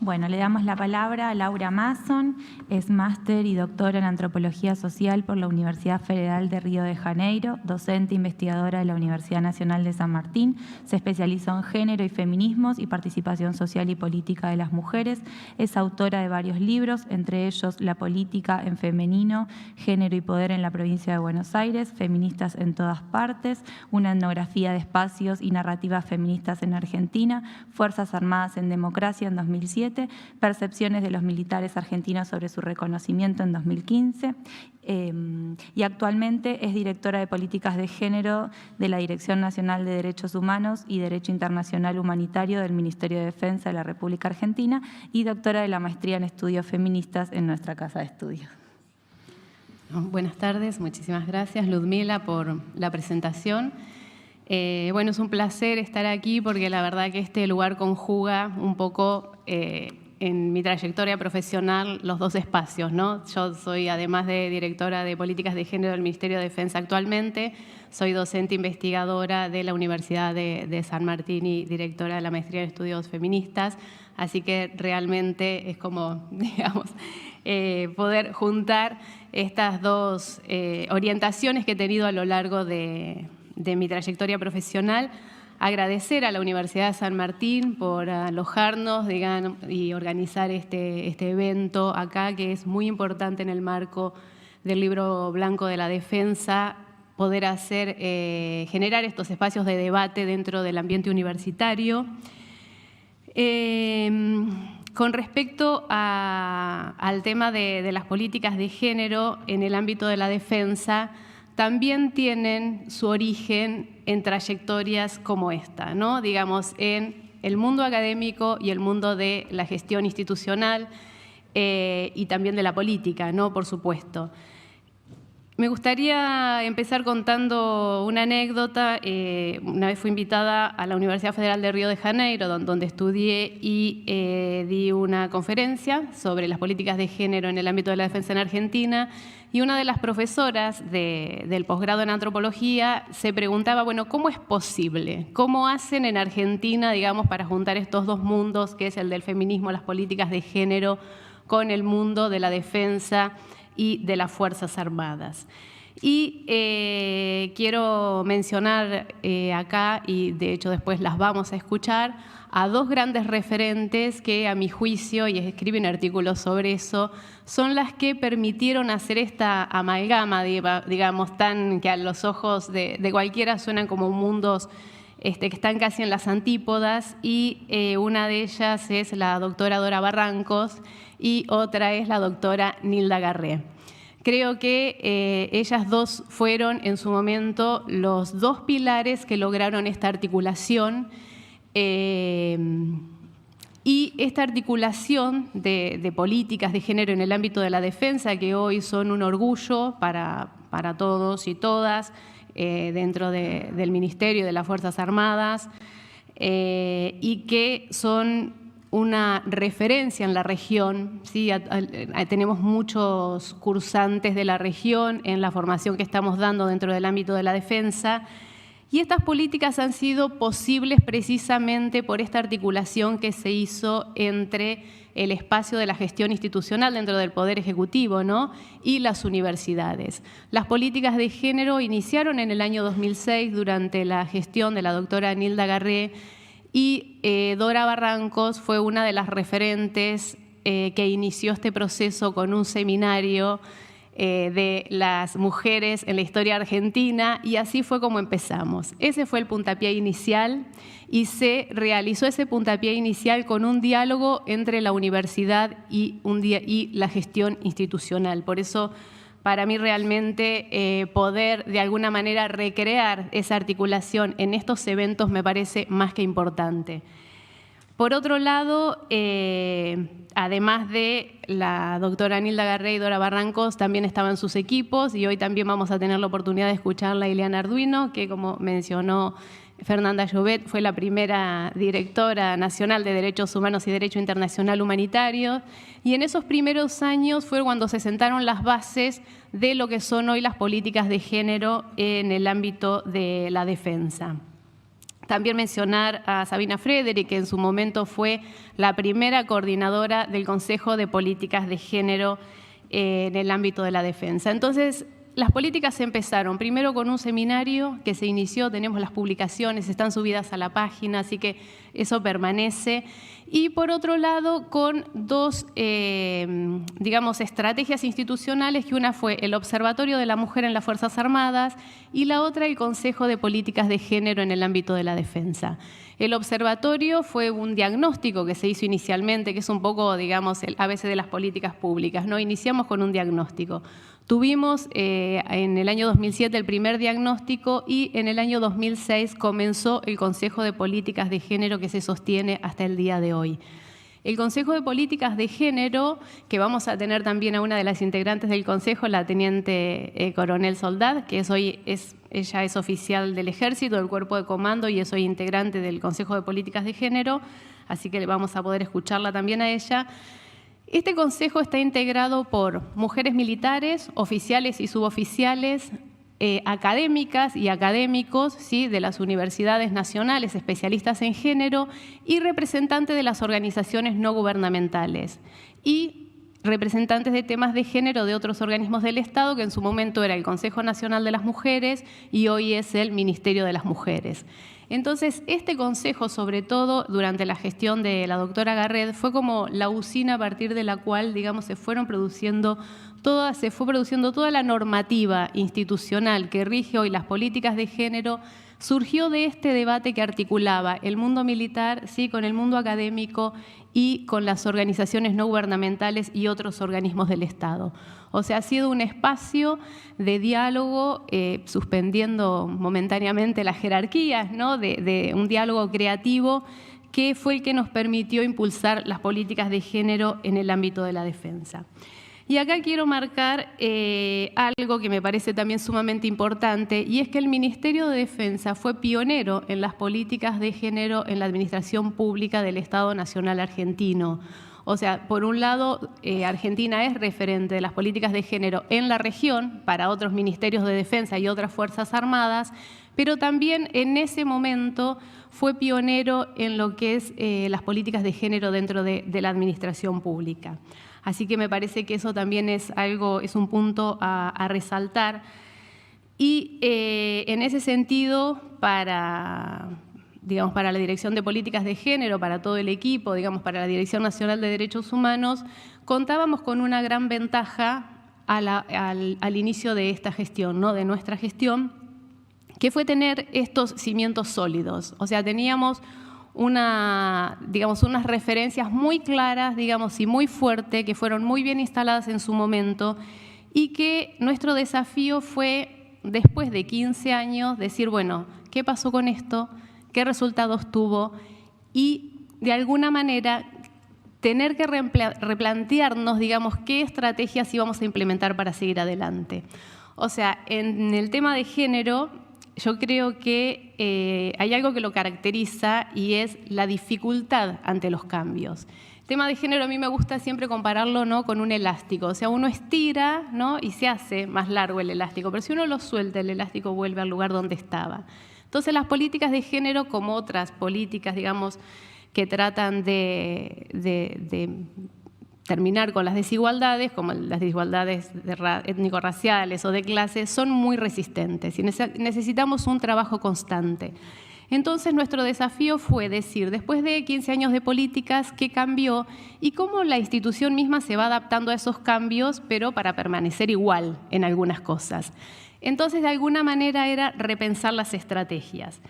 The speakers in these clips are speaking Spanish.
Bueno, le damos la palabra a Laura Mason, es máster y doctora en Antropología Social por la Universidad Federal de Río de Janeiro, docente investigadora de la Universidad Nacional de San Martín, se especializó en género y feminismos y participación social y política de las mujeres, es autora de varios libros, entre ellos La política en femenino, género y poder en la provincia de Buenos Aires, Feministas en todas partes, una etnografía de espacios y narrativas feministas en Argentina, Fuerzas Armadas en democracia en 2007, Percepciones de los militares argentinos sobre su reconocimiento en 2015 y actualmente es directora de políticas de género de la Dirección Nacional de Derechos Humanos y Derecho Internacional Humanitario del Ministerio de Defensa de la República Argentina y doctora de la maestría en estudios feministas en nuestra casa de estudios. Buenas tardes, muchísimas gracias Ludmila por la presentación. Bueno, es un placer estar aquí porque la verdad que este lugar conjuga un poco en mi trayectoria profesional los dos espacios, ¿no? Yo soy, además de directora de políticas de género del Ministerio de Defensa actualmente, soy docente investigadora de la Universidad de San Martín y directora de la maestría en estudios feministas, así que realmente es como, digamos, poder juntar estas dos orientaciones que he tenido a lo largo de mi trayectoria profesional. Agradecer a la Universidad de San Martín por alojarnos y organizar este evento acá, que es muy importante en el marco del Libro Blanco de la Defensa, poder generar estos espacios de debate dentro del ambiente universitario. Con respecto al tema de las políticas de género en el ámbito de la defensa, también tienen su origen en trayectorias como esta, ¿no? Digamos, en el mundo académico y el mundo de la gestión institucional y también de la política, ¿no? Por supuesto. Me gustaría empezar contando una anécdota. Una vez fui invitada a la Universidad Federal de Río de Janeiro, donde estudié y di una conferencia sobre las políticas de género en el ámbito de la defensa en Argentina. Y una de las profesoras del posgrado en antropología se preguntaba, bueno, ¿cómo es posible? ¿Cómo hacen en Argentina, digamos, para juntar estos dos mundos, que es el del feminismo, las políticas de género, con el mundo de la defensa y de las Fuerzas Armadas? Y quiero mencionar acá, y de hecho después las vamos a escuchar, a dos grandes referentes que a mi juicio, y escriben artículos sobre eso, son las que permitieron hacer esta amalgama, digamos, que a los ojos de cualquiera suenan como mundos que están casi en las antípodas, y una de ellas es la doctora Dora Barrancos y otra es la doctora Nilda Garré. Creo que ellas dos fueron en su momento los dos pilares que lograron esta articulación y esta articulación de políticas de género en el ámbito de la defensa, que hoy son un orgullo para todos y todas dentro del Ministerio de las Fuerzas Armadas y que son una referencia en la región, ¿sí? Tenemos muchos cursantes de la región en la formación que estamos dando dentro del ámbito de la defensa, y estas políticas han sido posibles precisamente por esta articulación que se hizo entre el espacio de la gestión institucional dentro del Poder Ejecutivo, ¿no? Y las universidades. Las políticas de género iniciaron en el año 2006 durante la gestión de la doctora Nilda Garré, y Dora Barrancos fue una de las referentes que inició este proceso con un seminario de las mujeres en la historia argentina, y así fue como empezamos. Ese fue el puntapié inicial, y realizó ese puntapié inicial con un diálogo entre la universidad y la gestión institucional. Por eso, para mí realmente poder de alguna manera recrear esa articulación en estos eventos me parece más que importante. Por otro lado, además de la doctora Nilda Garré y Dora Barrancos, también estaban sus equipos, y hoy también vamos a tener la oportunidad de escucharla a Ileana Arduino, que, como mencionó Fernanda Llobet, fue la primera directora nacional de Derechos Humanos y Derecho Internacional Humanitario, y en esos primeros años fue cuando se sentaron las bases de lo que son hoy las políticas de género en el ámbito de la defensa. También mencionar a Sabina Frederick, que en su momento fue la primera coordinadora del Consejo de Políticas de Género en el ámbito de la defensa. Entonces, las políticas empezaron primero con un seminario que se inició, tenemos las publicaciones, están subidas a la página, así que eso permanece. Y por otro lado, con dos, digamos, estrategias institucionales, que una fue el Observatorio de la Mujer en las Fuerzas Armadas y la otra el Consejo de Políticas de Género en el ámbito de la defensa. El observatorio fue un diagnóstico que se hizo inicialmente, que es un poco, digamos, el ABC de las políticas públicas, ¿no? Iniciamos con un diagnóstico. Tuvimos en el año 2007 el primer diagnóstico y en el año 2006 comenzó el Consejo de Políticas de Género que se sostiene hasta el día de hoy. El Consejo de Políticas de Género, que vamos a tener también a una de las integrantes del Consejo, la teniente coronel Soldad, que ella es oficial del Ejército, del Cuerpo de Comando, y es hoy integrante del Consejo de Políticas de Género, así que vamos a poder escucharla también a ella. Este consejo está integrado por mujeres militares, oficiales y suboficiales, académicas y académicos, ¿sí?, de las universidades nacionales, especialistas en género, y representantes de las organizaciones no gubernamentales y representantes de temas de género de otros organismos del Estado, que en su momento era el Consejo Nacional de las Mujeres y hoy es el Ministerio de las Mujeres. Entonces, este consejo, sobre todo durante la gestión de la doctora Garret, fue como la usina a partir de la cual, digamos, se fue produciendo toda la normativa institucional que rige hoy las políticas de género. Surgió de este debate que articulaba el mundo militar, sí, con el mundo académico y con las organizaciones no gubernamentales y otros organismos del Estado. O sea, ha sido un espacio de diálogo, suspendiendo momentáneamente las jerarquías, ¿no?, de un diálogo creativo que fue el que nos permitió impulsar las políticas de género en el ámbito de la defensa. Y acá quiero marcar algo que me parece también sumamente importante, y es que el Ministerio de Defensa fue pionero en las políticas de género en la administración pública del Estado Nacional argentino. O sea, por un lado, Argentina es referente de las políticas de género en la región para otros ministerios de defensa y otras fuerzas armadas, pero también en ese momento fue pionero en lo que es las políticas de género dentro de la administración pública. Así que me parece que eso también es un punto a resaltar. Y en ese sentido, para la Dirección de Políticas de Género, para todo el equipo, digamos, para la Dirección Nacional de Derechos Humanos, contábamos con una gran ventaja al inicio de esta gestión, ¿no?, de nuestra gestión, que fue tener estos cimientos sólidos. O sea, teníamos unas referencias muy claras, digamos, y muy fuertes, que fueron muy bien instaladas en su momento, y que nuestro desafío fue, después de 15 años, decir, bueno, ¿qué pasó con esto? ¿Qué resultados tuvo? Y, de alguna manera, tener que replantearnos, digamos, qué estrategias íbamos a implementar para seguir adelante. O sea, en el tema de género, yo creo que hay algo que lo caracteriza y es la dificultad ante los cambios. El tema de género a mí me gusta siempre compararlo, ¿no?, con un elástico. O sea, uno estira, ¿no?, y se hace más largo el elástico, pero si uno lo suelta, el elástico vuelve al lugar donde estaba. Entonces, las políticas de género, como otras políticas, digamos, que tratan de terminar con las desigualdades, como las desigualdades étnico-raciales o de clase, son muy resistentes y necesitamos un trabajo constante. Entonces, nuestro desafío fue decir, después de 15 años de políticas, ¿qué cambió? Y cómo la institución misma se va adaptando a esos cambios, pero para permanecer igual en algunas cosas. Entonces, de alguna manera era repensar las estrategias.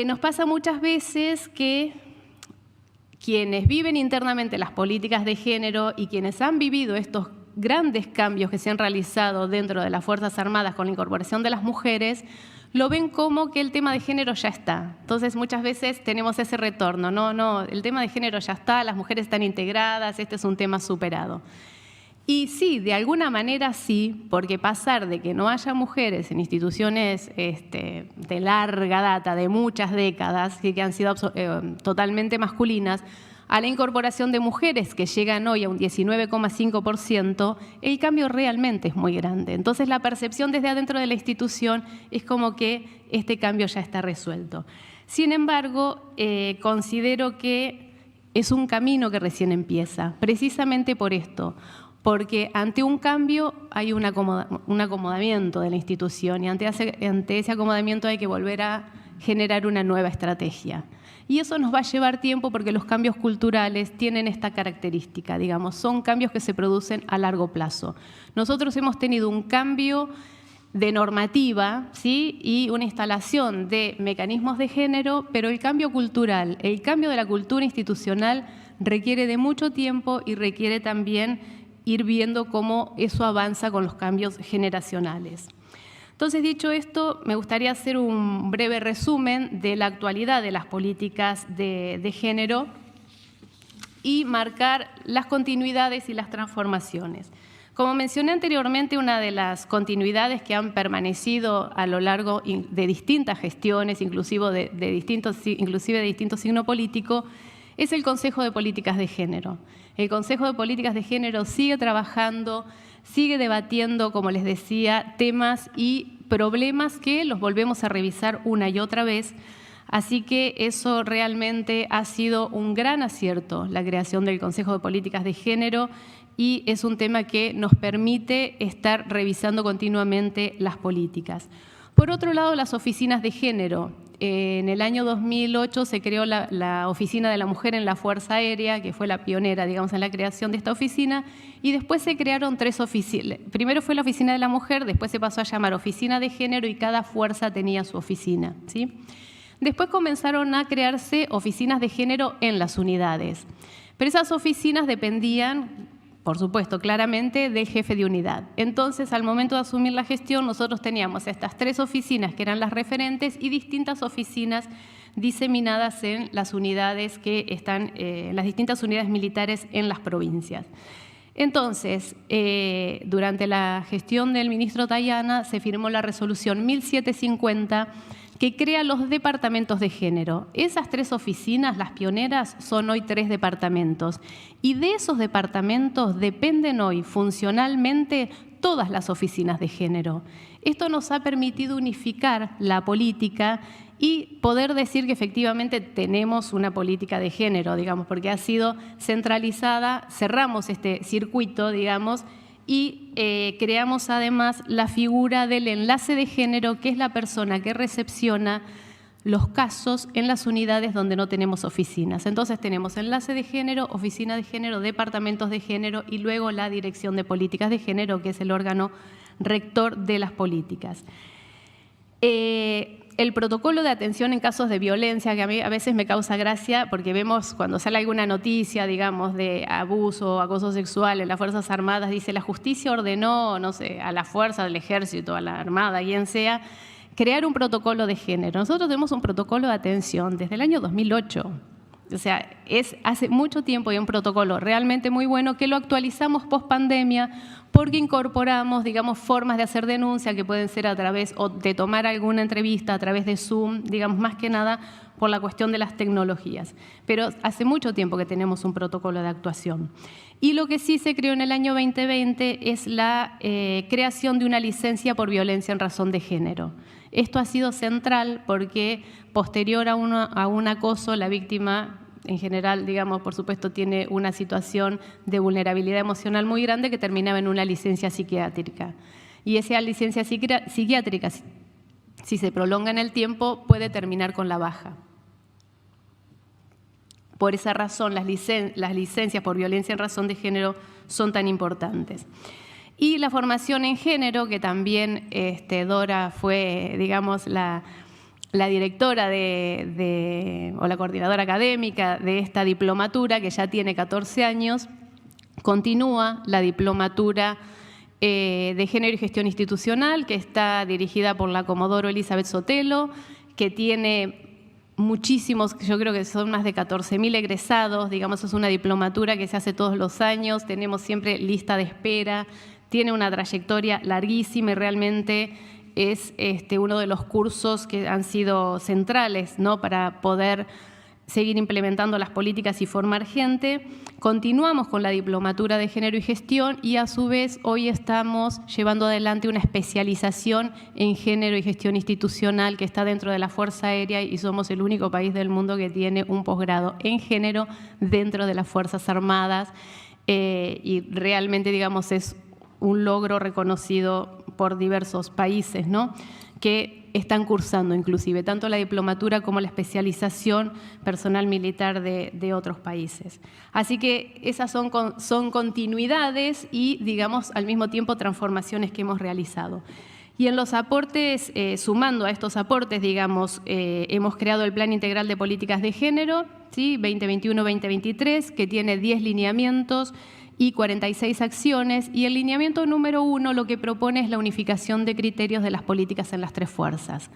Nos pasa muchas veces que quienes viven internamente las políticas de género y quienes han vivido estos grandes cambios que se han realizado dentro de las Fuerzas Armadas con la incorporación de las mujeres, lo ven como que el tema de género ya está. Entonces, muchas veces tenemos ese retorno. No, el tema de género ya está, las mujeres están integradas, este es un tema superado. Y sí, de alguna manera sí, porque pasar de que no haya mujeres en instituciones de larga data, de muchas décadas, que han sido totalmente masculinas, a la incorporación de mujeres que llegan hoy a un 19,5%, el cambio realmente es muy grande. Entonces la percepción desde adentro de la institución es como que este cambio ya está resuelto. Sin embargo, considero que es un camino que recién empieza, precisamente por esto, porque ante un cambio hay un acomodamiento de la institución y ante ese acomodamiento hay que volver a generar una nueva estrategia. Y eso nos va a llevar tiempo porque los cambios culturales tienen esta característica, digamos, son cambios que se producen a largo plazo. Nosotros hemos tenido un cambio de normativa, ¿sí? Y una instalación de mecanismos de género, pero el cambio cultural, el cambio de la cultura institucional requiere de mucho tiempo y requiere también ir viendo cómo eso avanza con los cambios generacionales. Entonces, dicho esto, me gustaría hacer un breve resumen de la actualidad de las políticas de género y marcar las continuidades y las transformaciones. Como mencioné anteriormente, una de las continuidades que han permanecido a lo largo de distintas gestiones, inclusive de distinto signo político, es el Consejo de Políticas de Género. El Consejo de Políticas de Género sigue trabajando, sigue debatiendo, como les decía, temas y problemas que los volvemos a revisar una y otra vez. Así que eso realmente ha sido un gran acierto, la creación del Consejo de Políticas de Género, y es un tema que nos permite estar revisando continuamente las políticas. Por otro lado, las oficinas de género. En el año 2008 se creó la Oficina de la Mujer en la Fuerza Aérea, que fue la pionera, digamos, en la creación de esta oficina, y después se crearon 3 oficinas. Primero fue la Oficina de la Mujer, después se pasó a llamar Oficina de Género y cada fuerza tenía su oficina, ¿sí? Después comenzaron a crearse oficinas de género en las unidades, pero esas oficinas dependían, por supuesto, claramente del jefe de unidad. Entonces, al momento de asumir la gestión, nosotros teníamos estas 3 oficinas que eran las referentes y distintas oficinas diseminadas en las unidades que están, las distintas unidades militares en las provincias. Entonces, durante la gestión del ministro Tayana se firmó la resolución 1750 que crea los departamentos de género. Esas 3 oficinas, las pioneras, son hoy 3 departamentos. Y de esos departamentos dependen hoy funcionalmente todas las oficinas de género. Esto nos ha permitido unificar la política y poder decir que efectivamente tenemos una política de género, digamos, porque ha sido centralizada, cerramos este circuito, digamos, y creamos además la figura del enlace de género, que es la persona que recepciona los casos en las unidades donde no tenemos oficinas. Entonces tenemos enlace de género, oficina de género, departamentos de género y luego la Dirección de Políticas de Género, que es el órgano rector de las políticas. El protocolo de atención en casos de violencia, que a mí a veces me causa gracia, porque vemos cuando sale alguna noticia, digamos, de abuso o acoso sexual en las Fuerzas Armadas, dice la justicia ordenó, no sé, a la fuerza del ejército, a la armada, quien sea, crear un protocolo de género. Nosotros tenemos un protocolo de atención desde el año 2008. O sea, es hace mucho tiempo y un protocolo realmente muy bueno que lo actualizamos post-pandemia porque incorporamos, digamos, formas de hacer denuncia que pueden ser a través o de tomar alguna entrevista a través de Zoom, digamos, más que nada por la cuestión de las tecnologías. Pero hace mucho tiempo que tenemos un protocolo de actuación. Y lo que sí se creó en el año 2020 es la creación de una licencia por violencia en razón de género. Esto ha sido central porque posterior a un acoso, la víctima en general, digamos, por supuesto, tiene una situación de vulnerabilidad emocional muy grande que terminaba en una licencia psiquiátrica. Y esa licencia psiquiátrica, si se prolonga en el tiempo, puede terminar con la baja. Por esa razón, las licencias por violencia en razón de género son tan importantes. Y la formación en género, que también Dora fue, digamos, la directora o la coordinadora académica de esta diplomatura, que ya tiene 14 años, continúa la diplomatura de Género y Gestión Institucional, que está dirigida por la Comodoro Elizabeth Sotelo, que tiene muchísimos, yo creo que son más de 14.000 egresados, digamos, es una diplomatura que se hace todos los años, tenemos siempre lista de espera, tiene una trayectoria larguísima y realmente es uno de los cursos que han sido centrales, ¿no?, para poder seguir implementando las políticas y formar gente. Continuamos con la diplomatura de género y gestión y a su vez hoy estamos llevando adelante una especialización en género y gestión institucional que está dentro de la Fuerza Aérea y somos el único país del mundo que tiene un posgrado en género dentro de las Fuerzas Armadas y realmente, digamos, es un logro reconocido por diversos países, ¿no?, que están cursando inclusive tanto la diplomatura como la especialización personal militar de otros países. Así que esas son continuidades y, digamos, al mismo tiempo transformaciones que hemos realizado. Y en los aportes, sumando a estos aportes, digamos, hemos creado el Plan Integral de Políticas de Género, ¿sí?, 2021-2023, que tiene 10 lineamientos y 46 acciones, y el lineamiento número 1 lo que propone es la unificación de criterios de las políticas en las tres fuerzas.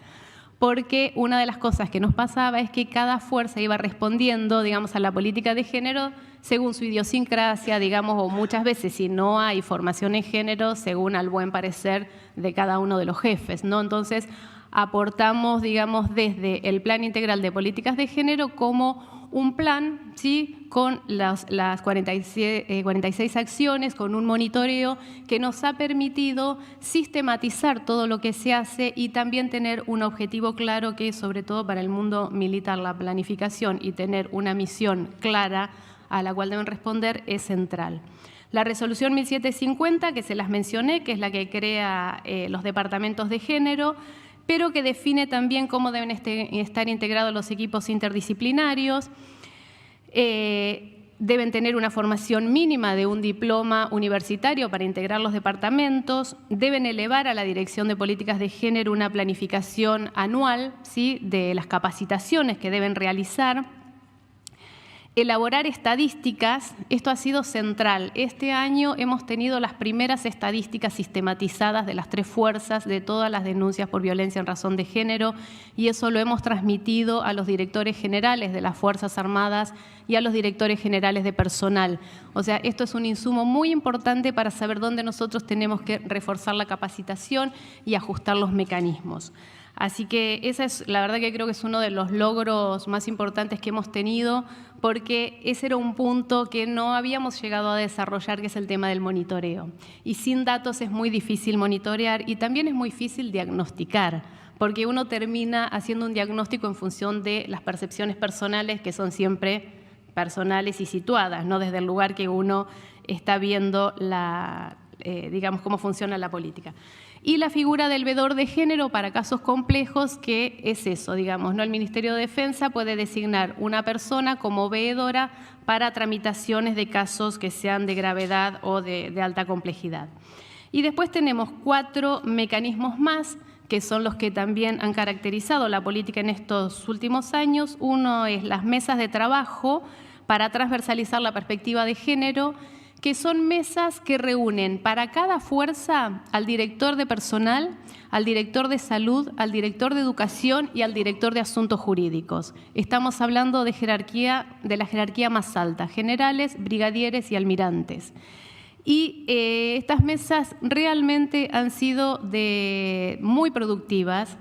Porque una de las cosas que nos pasaba es que cada fuerza iba respondiendo, digamos, a la política de género según su idiosincrasia, digamos, o muchas veces si no hay formación en género, según al buen parecer de cada uno de los jefes, ¿no? Entonces, aportamos, digamos, desde el Plan Integral de Políticas de Género como un plan, ¿sí?, con las 46 acciones, con un monitoreo que nos ha permitido sistematizar todo lo que se hace y también tener un objetivo claro que, sobre todo para el mundo militar, la planificación y tener una misión clara a la cual deben responder es central. La resolución 1750, que se las mencioné, que es la que crea los departamentos de género, pero que define también cómo deben estar integrados los equipos interdisciplinarios. Deben tener una formación mínima de un diploma universitario para integrar los departamentos, deben elevar a la Dirección de Políticas de Género una planificación anual, ¿sí?, de las capacitaciones que deben realizar. Elaborar estadísticas, esto ha sido central. Este año hemos tenido las primeras estadísticas sistematizadas de las tres fuerzas, de todas las denuncias por violencia en razón de género, y eso lo hemos transmitido a los directores generales de las Fuerzas Armadas y a los directores generales de personal. O sea, esto es un insumo muy importante para saber dónde nosotros tenemos que reforzar la capacitación y ajustar los mecanismos. Así que esa es, la verdad que creo que es uno de los logros más importantes que hemos tenido, porque ese era un punto que no habíamos llegado a desarrollar, que es el tema del monitoreo. Y sin datos es muy difícil monitorear y también es muy difícil diagnosticar, porque uno termina haciendo un diagnóstico en función de las percepciones personales, que son siempre personales y situadas, ¿no?, desde el lugar que uno está viendo digamos, cómo funciona la política. Y la figura del veedor de género para casos complejos, que es eso, digamos, ¿no? El Ministerio de Defensa puede designar una persona como veedora para tramitaciones de casos que sean de gravedad o de alta complejidad. Y después tenemos 4 mecanismos más, que son los que también han caracterizado la política en estos últimos años. Uno es las mesas de trabajo para transversalizar la perspectiva de género, que son mesas que reúnen para cada fuerza al director de personal, al director de salud, al director de educación y al director de asuntos jurídicos. Estamos hablando de la jerarquía más alta, generales, brigadieres y almirantes. Y estas mesas realmente han sido muy productivas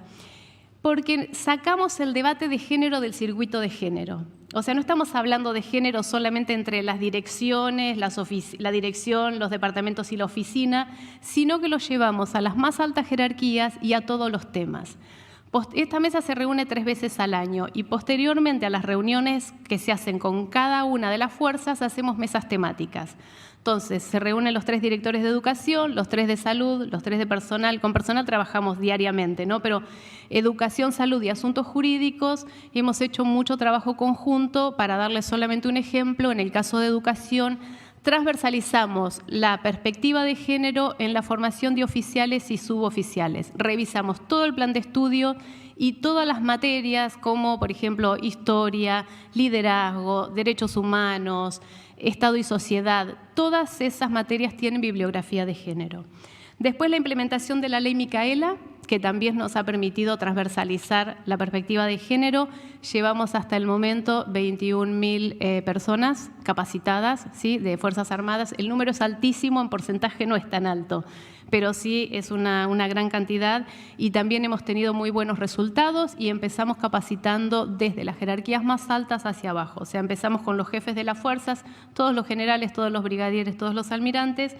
porque sacamos el debate de género del circuito de género. O sea, no estamos hablando de género solamente entre las direcciones, la dirección, los departamentos y la oficina, sino que lo llevamos a las más altas jerarquías y a todos los temas. Esta mesa se reúne 3 veces al año y posteriormente a las reuniones que se hacen con cada una de las fuerzas hacemos mesas temáticas. Entonces, se reúnen los 3 directores de educación, los 3 de salud, los 3 de personal. Con personal trabajamos diariamente, ¿no? Pero educación, salud y asuntos jurídicos hemos hecho mucho trabajo conjunto. Para darles solamente un ejemplo, en el caso de educación, transversalizamos la perspectiva de género en la formación de oficiales y suboficiales. Revisamos todo el plan de estudio y todas las materias como, por ejemplo, historia, liderazgo, derechos humanos, Estado y sociedad. Todas esas materias tienen bibliografía de género. Después, la implementación de la ley Micaela, que también nos ha permitido transversalizar la perspectiva de género. Llevamos hasta el momento 21.000 personas capacitadas, ¿sí?, de Fuerzas Armadas. El número es altísimo, en porcentaje no es tan alto, pero sí es una gran cantidad, y también hemos tenido muy buenos resultados y empezamos capacitando desde las jerarquías más altas hacia abajo. O sea, empezamos con los jefes de las fuerzas, todos los generales, todos los brigadieres, todos los almirantes,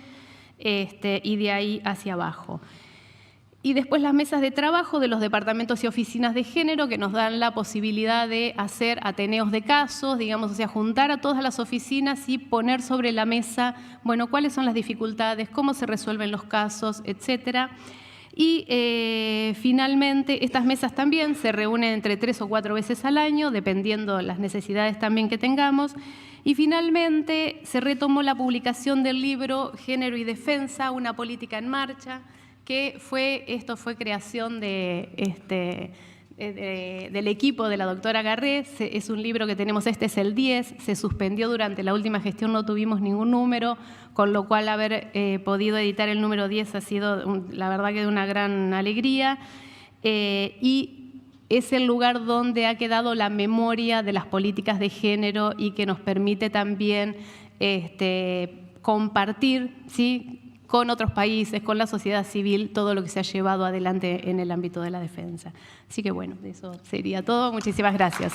y de ahí hacia abajo. Y después las mesas de trabajo de los departamentos y oficinas de género, que nos dan la posibilidad de hacer ateneos de casos, digamos, o sea, juntar a todas las oficinas y poner sobre la mesa, bueno, cuáles son las dificultades, cómo se resuelven los casos, etcétera. Y finalmente, estas mesas también se reúnen entre 3 o 4 veces al año, dependiendo las necesidades también que tengamos. Y finalmente se retomó la publicación del libro Género y Defensa, una política en marcha, que esto fue creación del equipo de la doctora Garré. Es un libro que tenemos, este es el 10, se suspendió durante la última gestión, no tuvimos ningún número, con lo cual haber podido editar el número 10 ha sido, la verdad, que de una gran alegría. Y es el lugar donde ha quedado la memoria de las políticas de género y que nos permite también compartir, ¿sí?, con otros países, con la sociedad civil, todo lo que se ha llevado adelante en el ámbito de la defensa. Así que bueno, eso sería todo. Muchísimas gracias.